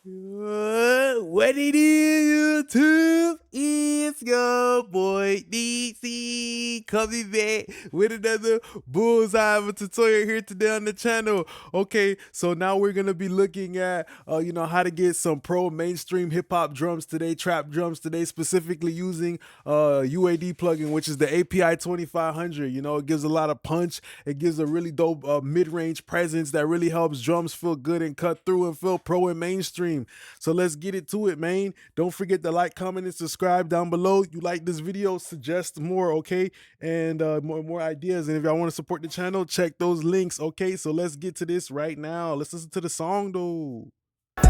What it is, YouTube? It's your boy DC coming back with another bullseye of a tutorial here today on the channel. Okay, so now we're gonna be looking at how to get some pro mainstream hip hop drums today, trap drums today, specifically using UAD plugin, which is the API 2500. You know, it gives a lot of punch. It gives a really dope mid-range presence that really helps drums feel good and cut through and feel pro and mainstream. So let's get it to it, man. Don't forget to like, comment, and subscribe down below. You like this video, suggest more, okay? And more ideas. And if y'all want to support the channel, check those links, okay? So let's get to this right now. Let's listen to the song, though.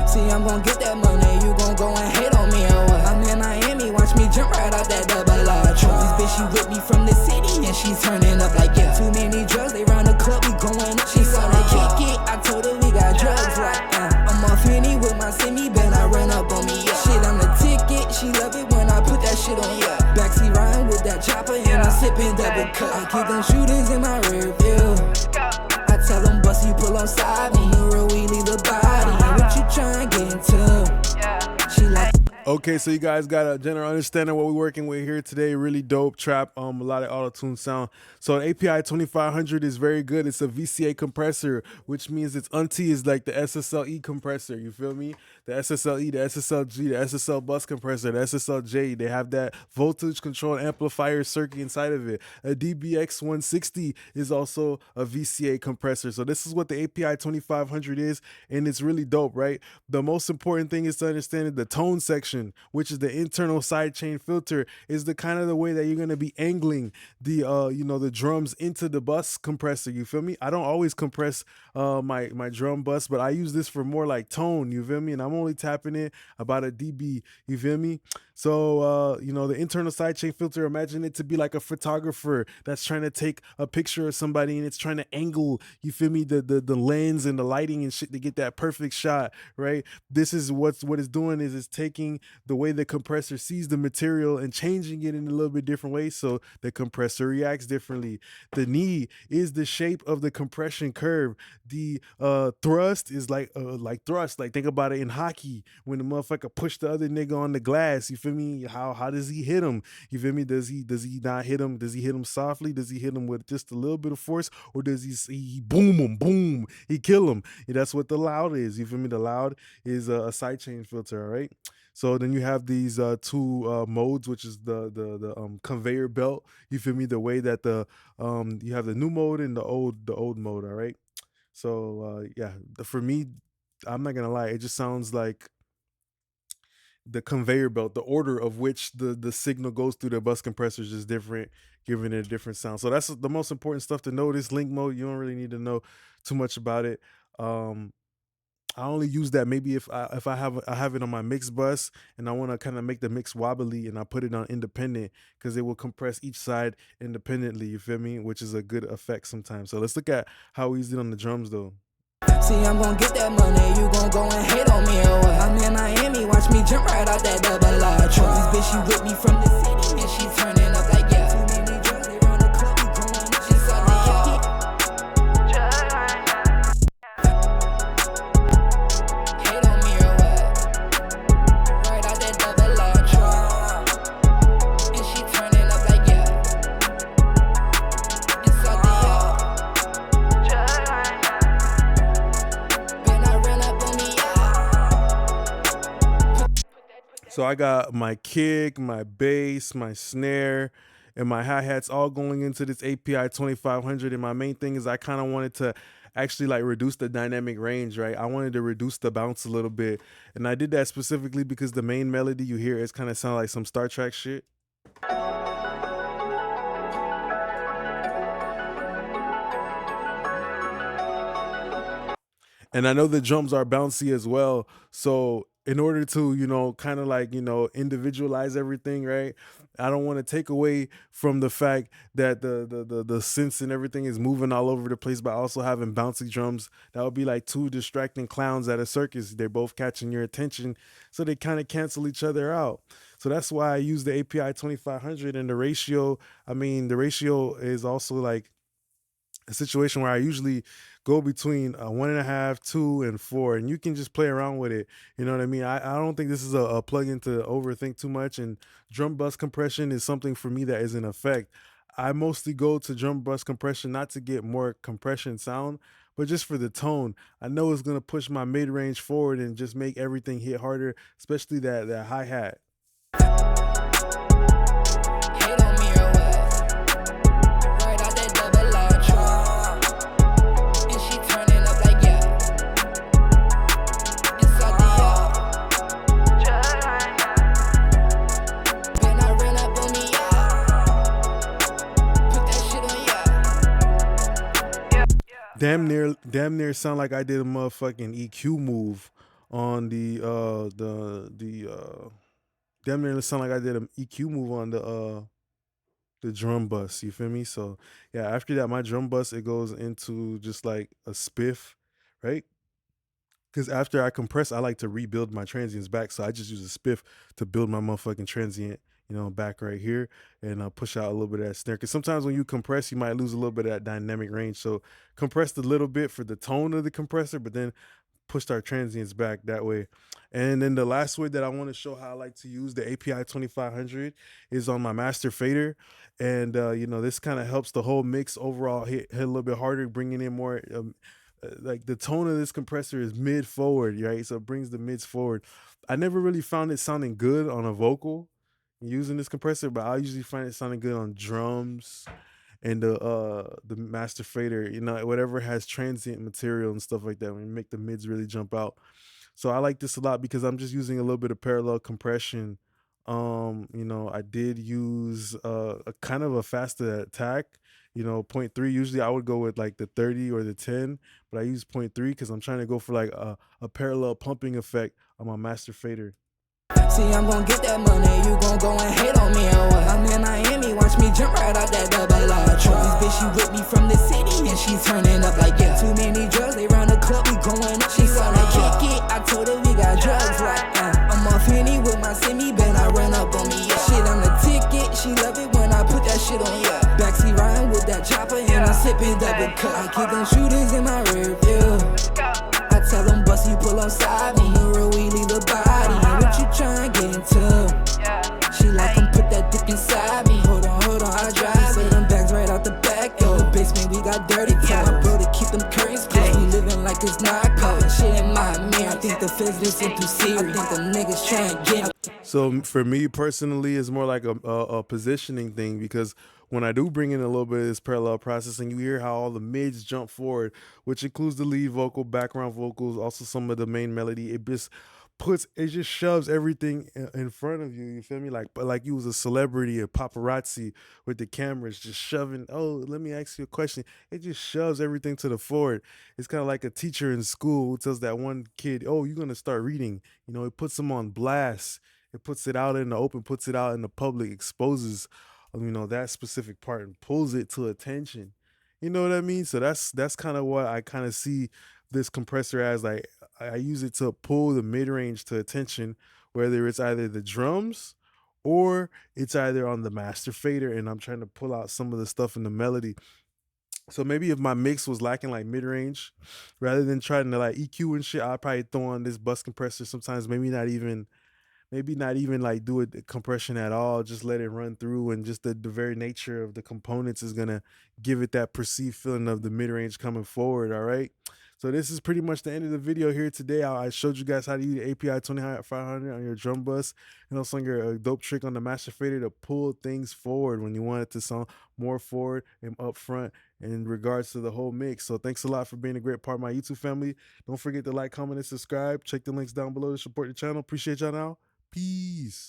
See, I'm gon' get that money, you gon' go and hate on me or what? I'm in Miami, watch me jump right out that double R truck. This bitch, she with me from the city, and she's turning up like, yeah. Too many drugs, they round the club, we going up. She wanna kick it, I told her we got drugs like, I'm off Henny with my semi, bet I run up on me, yeah. Shit, I'm the ticket, she love it when I put that shit on, yeah. Backseat riding with that chopper, and I'm sipping double cup. I keep them shooters in my rear view. I tell them bust, you pull on side, on the road, we leave the body. What you trying to get into? She like. Okay, so you guys got a general understanding what we're working with here today. Really dope trap, a lot of auto-tune sound. So API 2500 is very good. It's a VCA compressor, which means its auntie is like the SSLE compressor. You feel me? The SSLE, the SSLG, the SSL bus compressor, the SSLJ. They have that voltage control amplifier circuit inside of it. A DBX 160 is also a VCA compressor. So this is what the API 2500 is, and it's really dope, right? The most important thing is to understand that the tone section, which is the internal sidechain filter, is the kind of the way that you're going to be angling the the drums into the bus compressor. You feel me? I don't always compress my drum bus, but I use this for more like tone. You feel me? And I'm only tapping it about a dB. You feel me? So the internal sidechain filter, imagine it to be like a photographer that's trying to take a picture of somebody, and it's trying to angle, you feel me, the lens and the lighting and shit to get that perfect shot, right? This is what it's doing, is it's taking the way the compressor sees the material and changing it in a little bit different way, so the compressor reacts differently. The knee is the shape of the compression curve. The thrust is like thrust. Like, think about it in hockey when the motherfucker push the other nigga on the glass. You feel me? How does he hit him? You feel me? Does he not hit him? Does he hit him softly? Does he hit him with just a little bit of force, or does he boom him? Boom! He kill him. Yeah, that's what the loud is. You feel me? The loud is a sidechain filter. All right. So then you have these two modes, which is the conveyor belt. You feel me? The way that you have the new mode and the old mode. All right. So yeah, for me, I'm not gonna lie, it just sounds like the conveyor belt. The order of which the signal goes through the bus compressor is just different, giving it a different sound. So that's the most important stuff to know. This link mode, you don't really need to know too much about it. I only use that maybe if I have it on my mix bus and I want to kind of make the mix wobbly, and I put it on independent, because it will compress each side independently. You feel me? Which is a good effect sometimes. So let's look at how we use it on the drums, though. See, I'm gon' get that money, you gon' go and hate on me or what? I'm in Miami, watch me jump right out that double R truck. This bitch, she with me from the city, and she's turning up like, yeah. Too many drugs, they round the club, we going up. She saw the hate on me or what? Right out that double R truck, and she turning up like, yeah. It's all the So I got my kick, my bass, my snare, and my hi-hats all going into this API 2500. And my main thing is I kind of wanted to actually like reduce the dynamic range, right? I wanted to reduce the bounce a little bit. And I did that specifically because the main melody you hear is kind of sound like some Star Trek shit. And I know the drums are bouncy as well. So in order to, kind of like, individualize everything, right? I don't want to take away from the fact that the synths and everything is moving all over the place by also having bouncy drums. That would be like two distracting clowns at a circus. They're both catching your attention, so they kind of cancel each other out. So that's why I use the API 2500, and the ratio. I mean, the ratio is also like a situation where I usually go between 1.5, 2, and 4, and you can just play around with it. You know what I mean? I don't think this is a plugin to overthink too much. And drum bus compression is something for me that is in effect. I mostly go to drum bus compression not to get more compression sound, but just for the tone. I know it's gonna push my mid range forward and just make everything hit harder, especially that hi hat. Hate on me or what? Right out that double R truck. And she turning up like yeah. Inside the Then I ran up on me, put that shit on yeah. Damn near sound like I did a motherfucking EQ move on the damn near sound like I did an EQ move on the drum bus. You feel me? So yeah, after that, my drum bus it goes into just like a spiff, right? Because after I compress, I like to rebuild my transients back. So I just use a spiff to build my motherfucking transient, back right here, and push out a little bit of that snare. Because sometimes when you compress, you might lose a little bit of that dynamic range. So compressed a little bit for the tone of the compressor, but then pushed our transients back that way. And then the last way that I want to show how I like to use the API 2500 is on my master fader. And this kind of helps the whole mix overall hit a little bit harder, bringing in more like the tone of this compressor is mid forward, right? So it brings the mids forward. I never really found it sounding good on a vocal using this compressor, but I usually find it sounding good on drums and the master fader, whatever has transient material and stuff like that, when you make the mids really jump out. So I like this a lot because I'm just using a little bit of parallel compression. I did use a kind of a faster attack, point 0.3. Usually I would go with like the 30 or the 10, but I use 0.3 because I'm trying to go for like a parallel pumping effect on my master fader. See, I'm gon' get that money, you gon' go and hate on me or what? I'm in Miami, watch me jump right out that double R truck. This bitch, she with me from the city, and she turning up like yeah. Too many drugs, they round the club, we going up. She wanna kick it, I told her we got drugs like I'm off Henny with my semi, Ben I run up on me, yeah. Shit on the ticket, she love it when I put that shit on, yeah. Backseat riding with that chopper, and I'm sipping double cup. I keep them shooters in my rear view. I tell them bust, you pull on side me. On the road, we leave the body. What you tryna get into? She like, come put that dick inside me. Hold on, I drive. Say them bags right out the back, yo. The basement, we got dirty clothes. My bro to keep them curtains closed. We living like it's not cold. Shit in my mirror. I think the feds listen through Siri. I think them niggas tryna get. So for me personally, it's more like a positioning thing, because when I do bring in a little bit of this parallel processing, you hear how all the mids jump forward, which includes the lead vocal, background vocals, also some of the main melody. It just shoves everything in front of you. You feel me? Like you was a celebrity, a paparazzi with the cameras just shoving. Oh, let me ask you a question. It just shoves everything to the forward. It's kind of like a teacher in school who tells that one kid, "Oh, you're gonna start reading." It puts them on blast. It puts it out in the open, puts it out in the public, exposes, that specific part and pulls it to attention. You know what I mean? So that's kind of what I kind of see this compressor as. Like I use it to pull the mid range to attention, whether it's either the drums or it's either on the master fader, and I'm trying to pull out some of the stuff in the melody. So maybe if my mix was lacking like mid range, rather than trying to like EQ and shit, I'd probably throw on this bus compressor sometimes. Maybe not even like do it compression at all, just let it run through, and just the very nature of the components is gonna give it that perceived feeling of the mid-range coming forward. All right, so this is pretty much the end of the video here today. I showed you guys how to use the API 2500 on your drum bus, and also your dope trick on the master fader to pull things forward when you want it to sound more forward and up front in regards to the whole mix. So thanks a lot for being a great part of my YouTube family. Don't forget to like, comment, and subscribe. Check the links down below to support the channel. Appreciate y'all now. Peace.